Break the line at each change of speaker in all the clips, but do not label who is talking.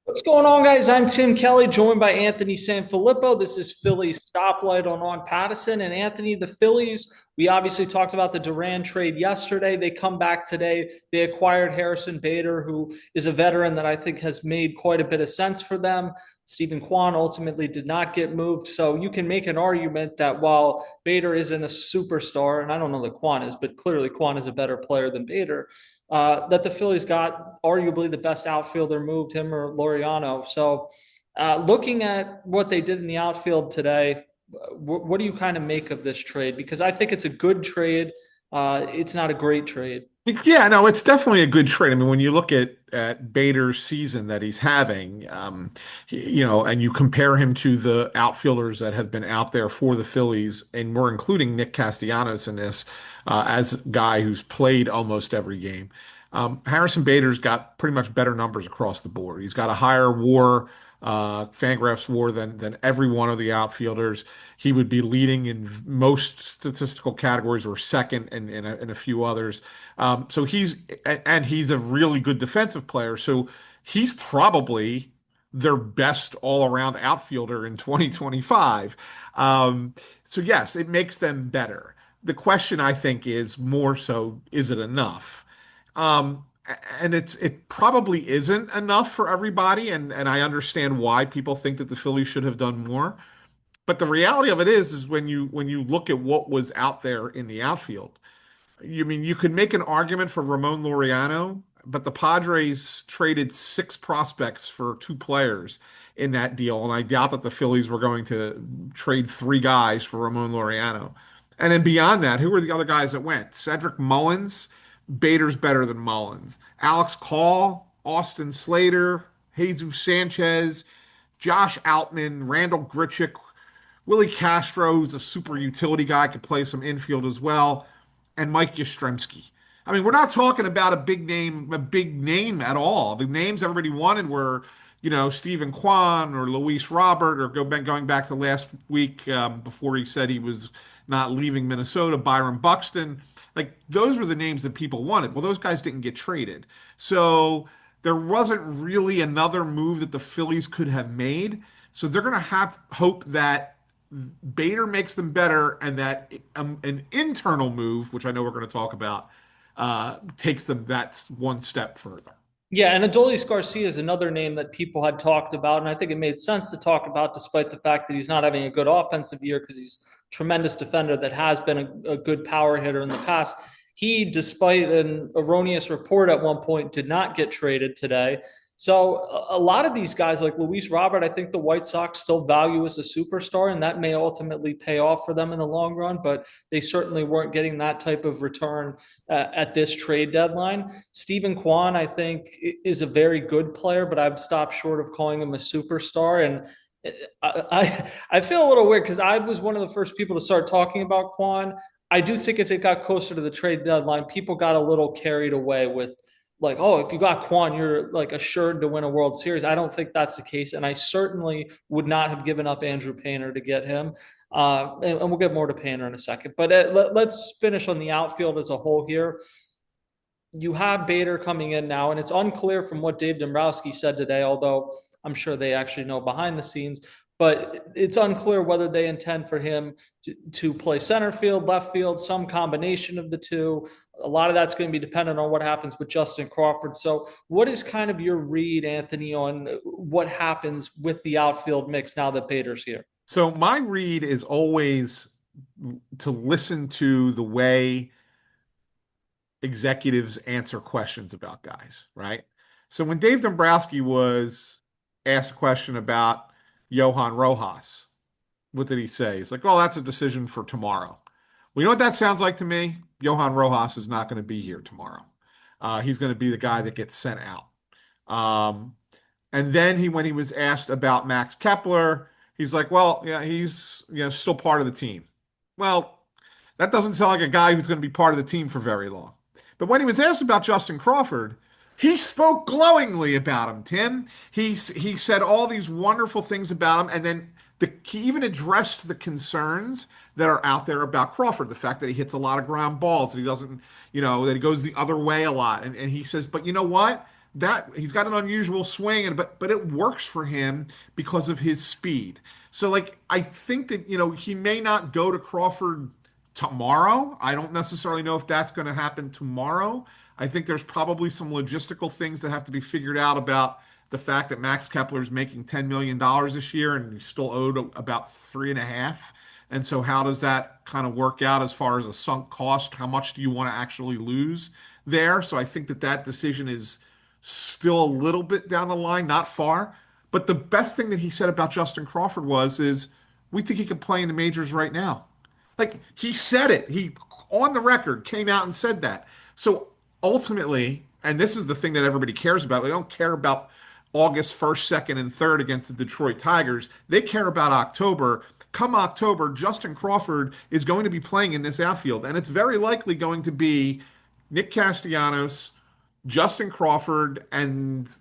What's going on, guys? I'm Tim Kelly, joined by Anthony SanFilippo. This is Phillies Stoplight on Pattison. And Anthony, the Phillies, we obviously talked about the Duran trade yesterday. They come back today. They acquired Harrison Bader, who is a veteran that I think has made quite a bit of sense for them. Stephen Kwan ultimately did not get moved. So you can make an argument that while Bader isn't a superstar, and I don't know that Kwan is, but clearly Kwan is a better player than Bader, that the Phillies got arguably the best outfielder moved, him or Laureano. So, looking at what they did in the outfield today, what do you kind of make of this trade? Because I think it's a good trade. It's not a great trade.
Yeah, no, it's definitely a good trade. I mean, when you look at Bader's season that he's having, and you compare him to the outfielders that have been out there for the Phillies, and we're including Nick Castellanos in this as a guy who's played almost every game. Harrison Bader's got pretty much better numbers across the board. He's got a higher WAR, Fangraphs WAR than every one of the outfielders. He would be leading in most statistical categories or second in a few others. So he's a really good defensive player. So he's probably their best all-around outfielder in 2025. So yes, it makes them better. The question I think is more so, is it enough? Um, and it probably isn't enough for everybody, and I understand why people think that the Phillies should have done more. But the reality of it is when you look at what was out there in the outfield, you could make an argument for Ramon Laureano, but the Padres traded six prospects for two players in that deal, and I doubt that the Phillies were going to trade three guys for Ramon Laureano. And then beyond that, who were the other guys that went? Cedric Mullins, Bader's better than Mullins. Alex Call, Austin Slater, Jesus Sanchez, Josh Outman, Randall Grichuk, Willie Castro's a super utility guy, could play some infield as well, and Mike Yastrzemski. I mean, we're not talking about a big name at all. The names everybody wanted were, Stephen Kwan or Luis Robert, or going back to last week before he said he was not leaving Minnesota, Byron Buxton. Like those were the names that people wanted. Well, those guys didn't get traded. So there wasn't really another move that the Phillies could have made. So they're going to have hope that Bader makes them better, and that an internal move, which I know we're going to talk about, takes them that one step further.
Yeah, and Adolis Garcia is another name that people had talked about, and I think it made sense to talk about, despite the fact that he's not having a good offensive year because he's a tremendous defender that has been a good power hitter in the past. He, despite an erroneous report at one point, did not get traded today. So a lot of these guys, like Luis Robert, I think the White Sox still value as a superstar, and that may ultimately pay off for them in the long run. But they certainly weren't getting that type of return at this trade deadline. Stephen Kwan, I think, is a very good player, but I'd stop short of calling him a superstar. And I feel a little weird because I was one of the first people to start talking about Kwan. I do think as it got closer to the trade deadline, people got a little carried away with like, oh, if you got Kwan, you're like assured to win a World Series. I don't think that's the case, and I certainly would not have given up Andrew Painter to get him. And we'll get more to Painter in a second. But let's finish on the outfield as a whole here. You have Bader coming in now, and it's unclear from what Dave Dombrowski said today, although I'm sure they actually know behind the scenes. But it's unclear whether they intend for him to play center field, left field, some combination of the two. A lot of that's going to be dependent on what happens with Justin Crawford. So, what is kind of your read, Anthony, on what happens with the outfield mix now that Bader's here?
So my read is always to listen to the way executives answer questions about guys, right? So when Dave Dombrowski was asked a question about Johan Rojas, what did he say? He's like, "Oh, that's a decision for tomorrow." Well, you know what that sounds like to me? Johan Rojas is not going to be here tomorrow. He's going to be the guy that gets sent out. Um, and then when he was asked about Max Kepler, he's like, "Well, yeah, he's still part of the team." Well, that doesn't sound like a guy who's going to be part of the team for very long. But when he was asked about Justin Crawford, he spoke glowingly about him, Tim. He said all these wonderful things about him, and then he even addressed the concerns that are out there about Crawford, the fact that he hits a lot of ground balls, that he doesn't, that he goes the other way a lot. And he says, but you know what? that he's got an unusual swing, and but it works for him because of his speed. So like I think that he may not go to Crawford tomorrow. I don't necessarily know if that's going to happen tomorrow. I think there's probably some logistical things that have to be figured out about the fact that Max Kepler is making $10 million this year and he's still owed about 3.5. And so how does that kind of work out as far as a sunk cost? How much do you want to actually lose there? So I think that that decision is still a little bit down the line, not far. But the best thing that he said about Justin Crawford is we think he can play in the majors right now. Like he said it. He on the record came out and said that. So ultimately, and this is the thing that everybody cares about. They don't care about August 1st, 2nd, and 3rd against the Detroit Tigers. They care about October. Come October, Justin Crawford is going to be playing in this outfield, and it's very likely going to be Nick Castellanos, Justin Crawford, and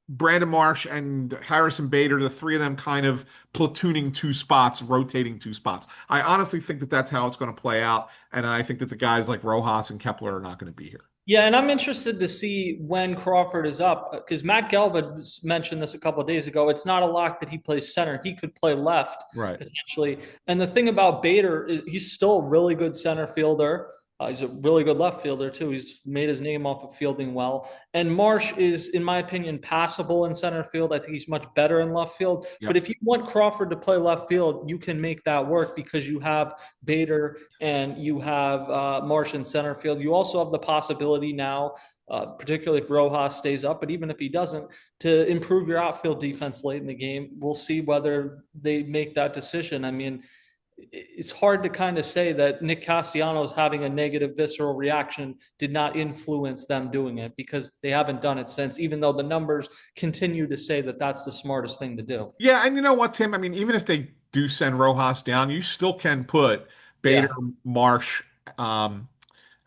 Brandon Marsh and Harrison Bader, the three of them kind of platooning two spots, rotating two spots. I honestly think that that's how it's going to play out. And I think that the guys like Rojas and Kepler are not going to be here.
Yeah, and I'm interested to see when Crawford is up because Matt Gelb had mentioned this a couple of days ago. It's not a lock that he plays center; he could play left
Right.
potentially. And the thing about Bader is he's still a really good center fielder. He's a really good left fielder too. He's made his name off of fielding well. And Marsh is, in my opinion, passable in center field. I think he's much better in left field. But
Yep.
if you want Crawford to play left field, you can make that work because you have Bader and you have Marsh in center field. You also have the possibility now, particularly if Rojas stays up, but even if he doesn't, to improve your outfield defense late in the game. We'll see whether they make that decision. I mean, it's hard to kind of say that Nick Castellanos having a negative visceral reaction did not influence them doing it because they haven't done it since, even though the numbers continue to say that that's the smartest thing to do.
Yeah. And you know what, Tim? I mean, even if they do send Rojas down, you still can put Bader,
Yeah.
Marsh, um,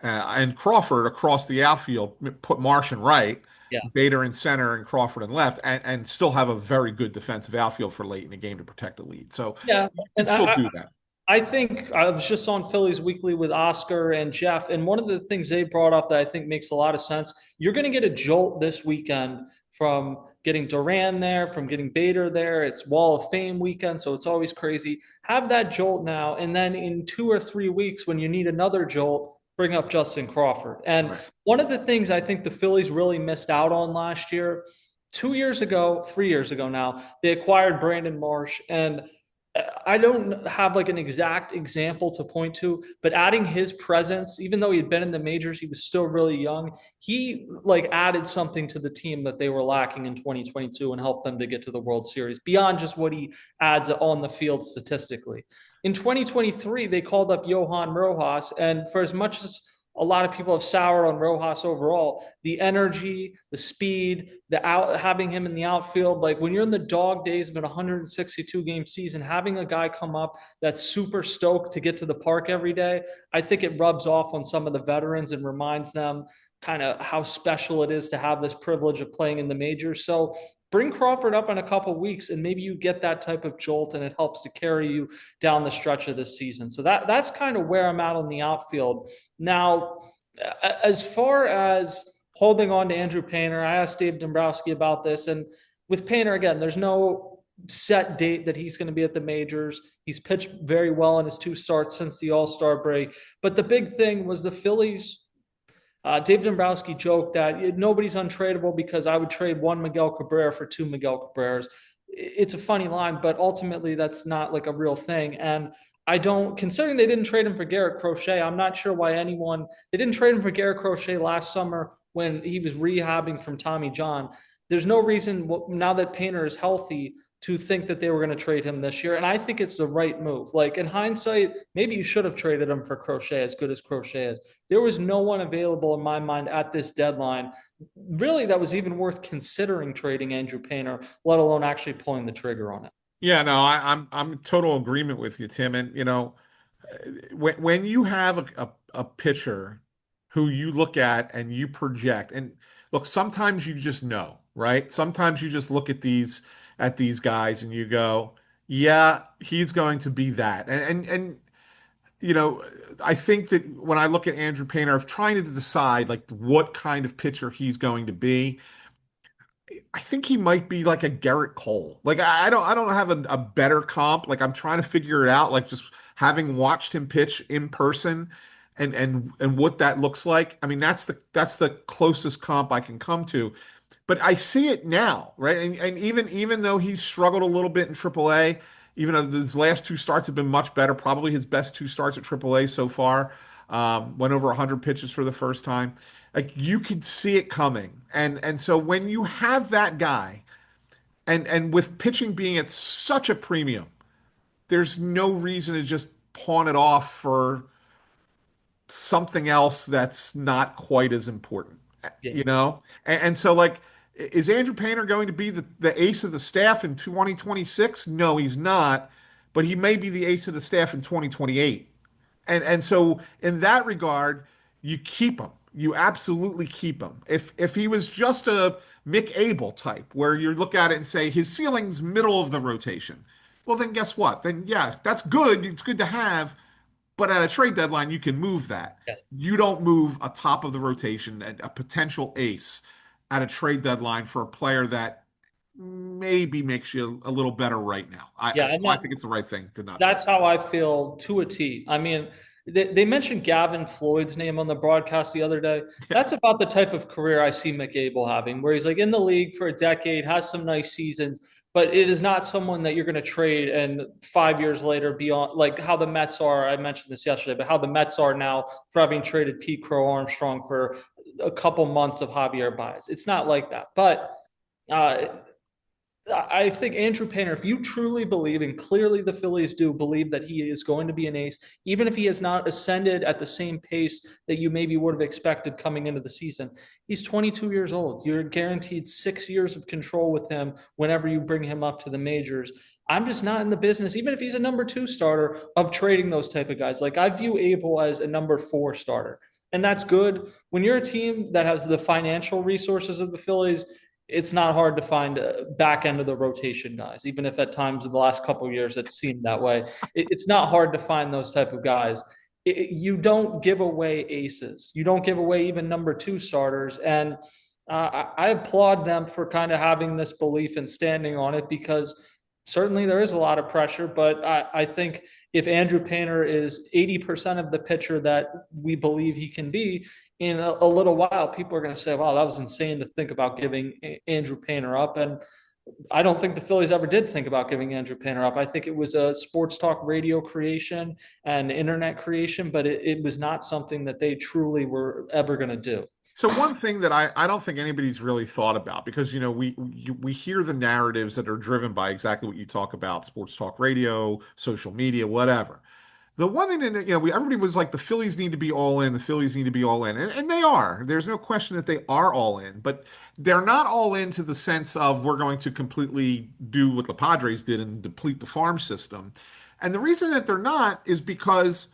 and Crawford across the outfield, put Marsh in right,
Yeah.
Bader in center, and Crawford in left, and still have a very good defensive outfield for late in the game to protect the lead. So
Yeah.
you can
And
still do that.
I think I was just on Phillies Weekly with Oscar and Jeff, and one of the things they brought up that I think makes a lot of sense, you're going to get a jolt this weekend from getting Duran there, from getting Bader there. It's Wall of Fame weekend, so it's always crazy. Have that jolt now, and then in 2 or 3 weeks, when you need another jolt, bring up Justin Crawford. And
Right.
one of the things I think the Phillies really missed out on last year, 2 years ago, 3 years ago now, they acquired Brandon Marsh, and I don't have like an exact example to point to, but adding his presence, even though he had been in the majors, he was still really young. He like added something to the team that they were lacking in 2022 and helped them to get to the World Series beyond just what he adds on the field statistically. In 2023, they called up Johan Rojas, and for as much as a lot of people have soured on Rojas overall. The energy, the speed, having him in the outfield, like when you're in the dog days of an 162 game season, having a guy come up that's super stoked to get to the park every day, I think it rubs off on some of the veterans and reminds them kind of how special it is to have this privilege of playing in the majors. So bring Crawford up in a couple of weeks and maybe you get that type of jolt and it helps to carry you down the stretch of this season. So that's kind of where I'm at on the outfield. Now, as far as holding on to Andrew Painter, I asked Dave Dombrowski about this. And with Painter, again, there's no set date that he's going to be at the majors. He's pitched very well in his 2 starts since the All-Star break. But the big thing was the Phillies. Dave Dombrowski joked that nobody's untradeable because I would trade one Miguel Cabrera for two Miguel Cabreras. It's a funny line, but ultimately that's not like a real thing. And I don't, considering they didn't trade him for Garrett Crochet, I'm not sure why they didn't trade him for Garrett Crochet last summer when he was rehabbing from Tommy John. There's no reason now that Painter is healthy to think that they were going to trade him this year. And I think it's the right move. Like in hindsight, maybe you should have traded him for Crochet, as good as Crochet is. There was no one available in my mind at this deadline, really, that was even worth considering trading Andrew Painter, let alone actually pulling the trigger on it.
Yeah, no, I'm in total agreement with you, Tim. And when you have a pitcher who you look at and you project, and look, sometimes you just know, right? Sometimes you just look at these guys and you go, yeah, he's going to be that. And you know, I think that when I look at Andrew Painter, I'm trying to decide like what kind of pitcher he's going to be. I think he might be like a Garrett Cole. Like I don't have a better comp. Like I'm trying to figure it out. Like just having watched him pitch in person and what that looks like. I mean, that's the closest comp I can come to. But I see it now, right? And even though he's struggled a little bit in AAA, even though his last two starts have been much better, probably his best two starts at AAA so far. Went over 100 pitches for the first time. Like you could see it coming, and so when you have that guy, and with pitching being at such a premium, there's no reason to just pawn it off for something else that's not quite as important,
Yeah.
you know? And so, like, is Andrew Painter going to be the ace of the staff in 2026? No, he's not, but he may be the ace of the staff in 2028. And so, in that regard, you keep him. You absolutely keep him. If he was just a Mick Abel type, where you look at it and say his ceiling's middle of the rotation, well, then guess what? Then yeah, that's good. It's good to have, but at a trade deadline, you can move that.
Yeah.
You don't move a top of the rotation, a potential ace at a trade deadline for a player that maybe makes you a little better right now.
Yeah.
So
And
I
that,
think it's the right thing to not trade.
that's how I feel to a T. I mean, they mentioned Gavin Floyd's name on the broadcast the other day.
Yeah.
That's about the type of career I see McAble having, where he's like in the league for a decade, has some nice seasons, but it is not someone that you're going to trade and 5 years later beyond like how the Mets are. I mentioned this yesterday, but how the Mets are now for having traded Pete Crow Armstrong for a couple months of Javier Baez. It's not like that, but uh, I think Andrew Painter, if you truly believe, and clearly the Phillies do believe that he is going to be an ace, even if he has not ascended at the same pace that you maybe would have expected coming into the season, he's 22 years old. You're guaranteed 6 years of control with him whenever you bring him up to the majors. I'm just not in the business, even if he's a number two starter, of trading those type of guys. Like I view Abel as a number four starter. And that's good. When you're a team that has the financial resources of the Phillies, it's not hard to find a back end of the rotation guys, even if at times in the last couple of years it seemed that way. It's not hard to find those type of guys. You don't give away aces. You don't give away even number two starters. And I applaud them for kind of having this belief and standing on it because certainly there is a lot of pressure. But I think if Andrew Painter is 80% of the pitcher that we believe he can be, in a little while, people are going to say, wow, that was insane to think about giving Andrew Painter up. And I don't think the Phillies ever did think about giving Andrew Painter up. I think it was a sports talk radio creation and internet creation, but it was not something that they truly were ever going to do.
So one thing that I don't think anybody's really thought about because we hear the narratives that are driven by exactly what you talk about, sports talk radio, social media, whatever. The one thing that everybody was like the Phillies need to be all in, the Phillies need to be all in, and they are. There's no question that they are all in, but they're not all in to the sense of we're going to completely do what the Padres did and deplete the farm system. And the reason that they're not is because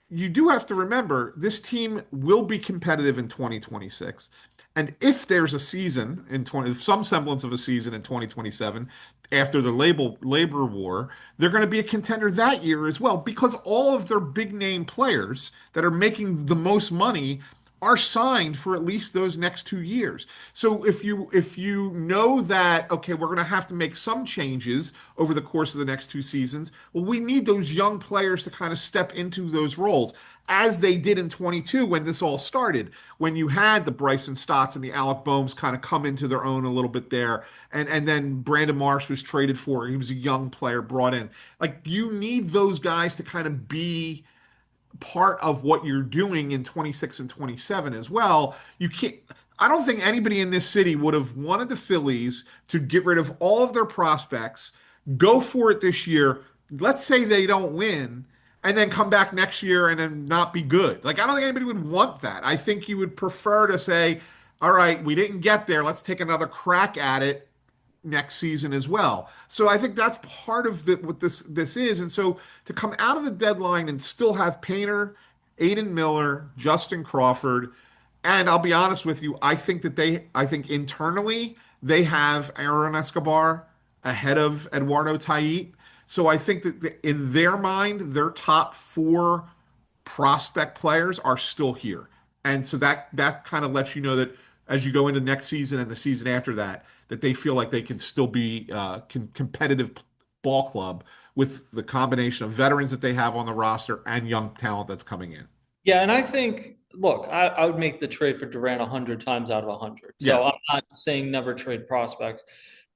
you do have to remember this team will be competitive in 2026. And if there's a season in 20, some semblance of a season in 2027 after the labor war, they're going to be a contender that year as well because all of their big name players that are making the most money are signed for at least those next 2 years. So if you know that okay, we're going to have to make some changes over the course of the next two seasons, well, we need those young players to kind of step into those roles as they did in 22 when this all started, when you had the Bryson Stotts and the Alec Bohms kind of come into their own a little bit there, and then Brandon Marsh was traded for. He was a young player brought in. Like you need those guys to kind of be part of what you're doing in 26 and 27 as well. You can't, I don't think anybody in this city would have wanted the Phillies to get rid of all of their prospects, go for it this year. Let's say they don't win and then come back next year and then not be good. Like, I don't think anybody would want that. I think you would prefer to say, all right, we didn't get there. Let's take another crack at it next season as well. So I think that's part of what this is. And so to come out of the deadline and still have Painter, Aiden Miller, Justin Crawford, and I'll be honest with you, I think internally they have Aaron Escobar ahead of Eduardo Tait. So I think that in their mind, their top four prospect players are still here. And so that kind of lets you know that as you go into next season and the season after that, that they feel like they can still be competitive ball club with the combination of veterans that they have on the roster and young talent that's coming in.
Yeah, and I think, look, I would make the trade for Durant 100 times out of 100. So
Yeah.
I'm not saying never trade prospects,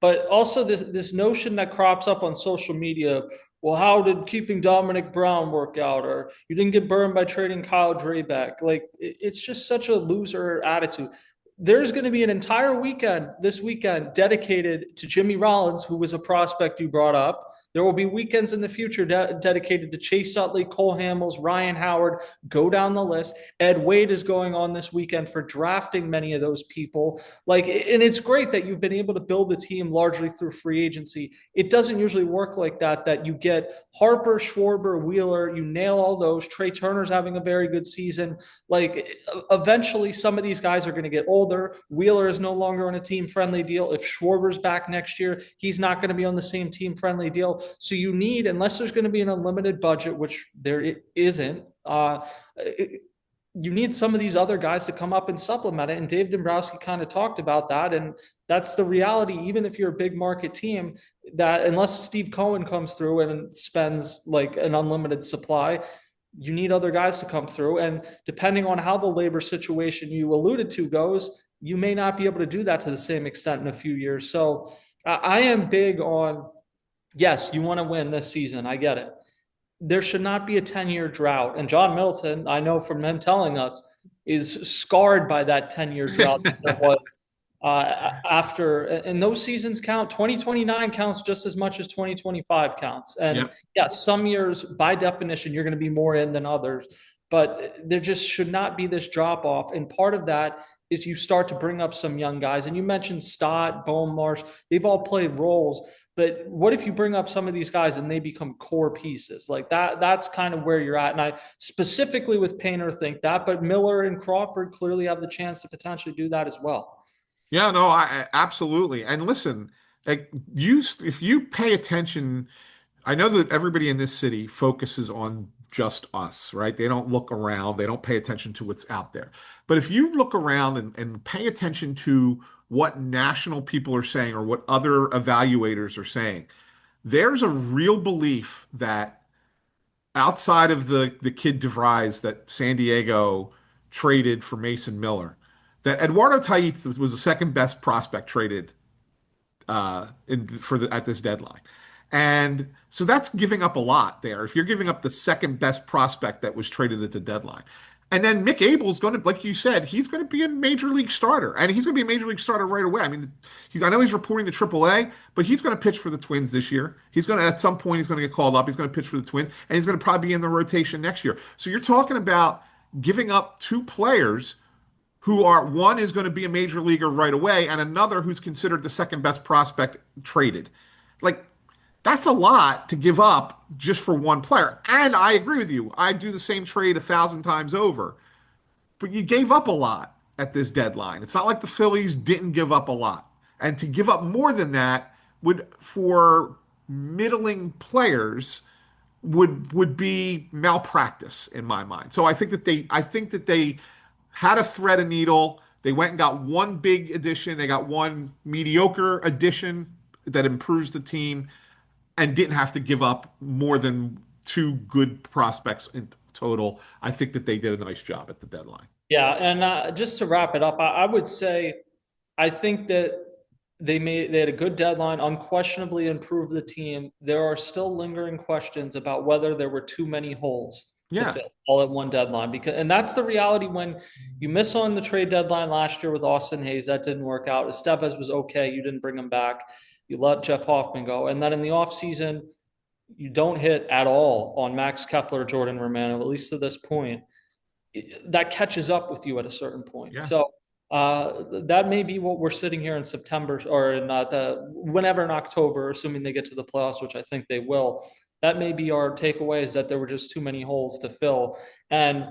but also this notion that crops up on social media. Well, how did keeping Dominic Brown work out? Or you didn't get burned by trading Kyle Drabeck. Like it's just such a loser attitude. There's going to be an entire weekend this weekend dedicated to Jimmy Rollins, who was a prospect you brought up. There will be weekends in the future dedicated to Chase Utley, Cole Hamels, Ryan Howard. Go down the list. Ed Wade is going on this weekend for drafting many of those people. Like, and it's great that you've been able to build the team largely through free agency. It doesn't usually work like that. That you get Harper, Schwarber, Wheeler, you nail all those. Trey Turner's having a very good season. Like, eventually, some of these guys are going to get older. Wheeler is no longer on a team-friendly deal. If Schwarber's back next year, he's not going to be on the same team-friendly deal. So you need, unless there's going to be an unlimited budget, which there isn't, you need some of these other guys to come up and supplement it. And Dave Dombrowski kind of talked about that. And that's the reality, even if you're a big market team, that unless Steve Cohen comes through and spends like an unlimited supply, you need other guys to come through. And depending on how the labor situation you alluded to goes, you may not be able to do that to the same extent in a few years. So I am big on, yes, you want to win this season. I get it. There should not be a 10-year drought. And John Middleton, I know from him telling us, is scarred by that 10-year drought that was after. And those seasons count. 2029 counts just as much as 2025 counts. And
Yep.
yeah, some years, by definition, you're going to be more in than others. But there just should not be this drop off. And part of that is you start to bring up some young guys. And you mentioned Stott, Bone Marsh. They've all played roles. But what if you bring up some of these guys and they become core pieces like that? That's kind of where you're at. And I specifically with Painter think that, but Miller and Crawford clearly have the chance to potentially do that as well.
Yeah, no, absolutely. And listen, like if you pay attention, I know that everybody in this city focuses on just us, right? They don't look around, they don't pay attention to what's out there. But if you look around and pay attention to what national people are saying or what other evaluators are saying, there's a real belief that outside of the kid DeVries that San Diego traded for Mason Miller, that Eduardo Tait was the second best prospect traded at this deadline. And so that's giving up a lot there. If you're giving up the second best prospect that was traded at the deadline. And then Mick Abel's going to, like you said, he's going to be a major league starter, and he's going to be a major league starter right away. I mean, I know he's reporting to AAA, but he's going to pitch for the Twins this year. He's going to, at some point, he's going to get called up. He's going to pitch for the Twins, and he's going to probably be in the rotation next year. So you're talking about giving up two players who are, one is going to be a major leaguer right away, and another who's considered the second best prospect traded. Like, that's a lot to give up just for one player. And I agree with you. I'd do the same trade 1,000 times over. But you gave up a lot at this deadline. It's not like the Phillies didn't give up a lot. And to give up more than that would, for middling players, would be malpractice in my mind. So I think that they had to thread a needle. They went and got one big addition. They got one mediocre addition that improves the team and didn't have to give up more than two good prospects in total. I think that they did a nice job at the deadline.
Yeah, and just to wrap it up, I would say I think that they had a good deadline, unquestionably improved the team. There are still lingering questions about whether there were too many holes to
Yeah.
fill all at one deadline, because and that's the reality when you miss on the trade deadline last year with Austin Hayes. That didn't work out. Estevez was okay. You didn't bring him back. You let Jeff Hoffman go. And then in the offseason, you don't hit at all on Max Kepler, Jordan Romano, at least to this point. That catches up with you at a certain point.
Yeah.
So that may be what we're sitting here in September or in whenever in October, assuming they get to the playoffs, which I think they will. That may be our takeaway, is that there were just too many holes to fill. And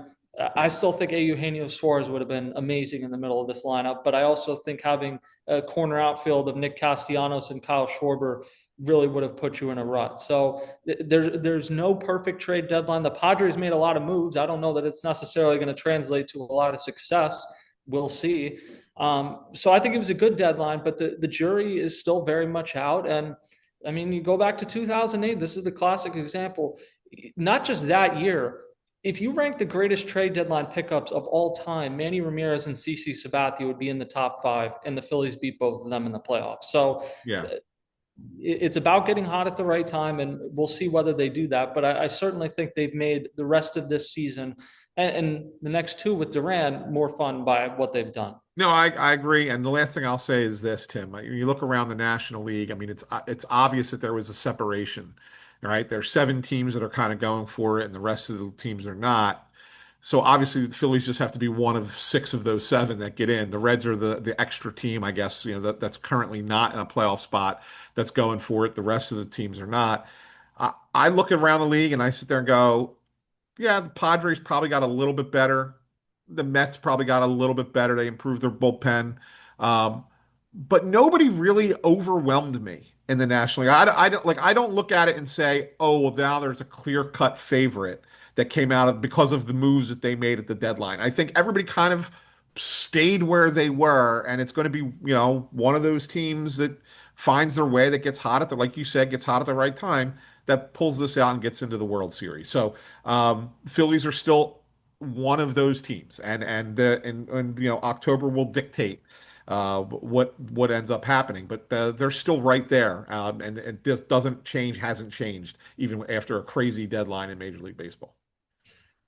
I still think Eugenio Suarez would have been amazing in the middle of this lineup, but I also think having a corner outfield of Nick Castellanos and Kyle Schwarber really would have put you in a rut. So there's no perfect trade deadline. The Padres made a lot of moves. I don't know that it's necessarily going to translate to a lot of success. We'll see. So I think it was a good deadline, but the jury is still very much out. And I mean, you go back to 2008. This is the classic example. Not just that year. If you rank the greatest trade deadline pickups of all time, Manny Ramirez and CC Sabathia would be in the top five, and the Phillies beat both of them in the playoffs. So
Yeah.
it's about getting hot at the right time, and we'll see whether they do that. But I certainly think they've made the rest of this season and the next two with Duran more fun by what they've done.
No, I agree. And the last thing I'll say is this, Tim. You look around the National League. I mean, it's obvious that there was a separation, right? There's seven teams that are kind of going for it, and the rest of the teams are not. So obviously, the Phillies just have to be one of six of those seven that get in. The Reds are the extra team, I guess. That's currently not in a playoff spot that's going for it. The rest of the teams are not. I look around the league and I sit there and go, yeah, the Padres probably got a little bit better. The Mets probably got a little bit better. They improved their bullpen. Um, but nobody really overwhelmed me in the National League. I don't look at it and say, oh, well, now there's a clear-cut favorite that came out of because of the moves that they made at the deadline. I think everybody kind of stayed where they were, and it's going to be, one of those teams that finds their way, that gets hot like you said, gets hot at the right time, that pulls this out and gets into the World Series. So Phillies are still one of those teams, and October will dictate what ends up happening, but they're still right there, and it just doesn't change, hasn't changed even after a crazy deadline in Major League Baseball.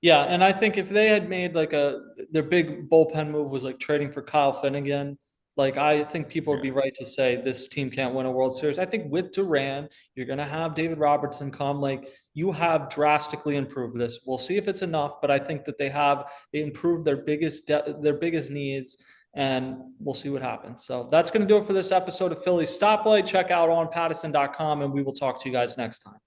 Yeah, and I think if they had made like their big bullpen move was like trading for Kyle Finnegan, like I think people would
Yeah.
be right to say this team can't win a World Series. I think with Duran, you're going to have David Robertson come. Like you have drastically improved this. We'll see if it's enough, but I think that they improved their biggest needs, and we'll see what happens. So that's going to do it for this episode of Phillies Stoplight. Check out on Pattison.com, and we will talk to you guys next time.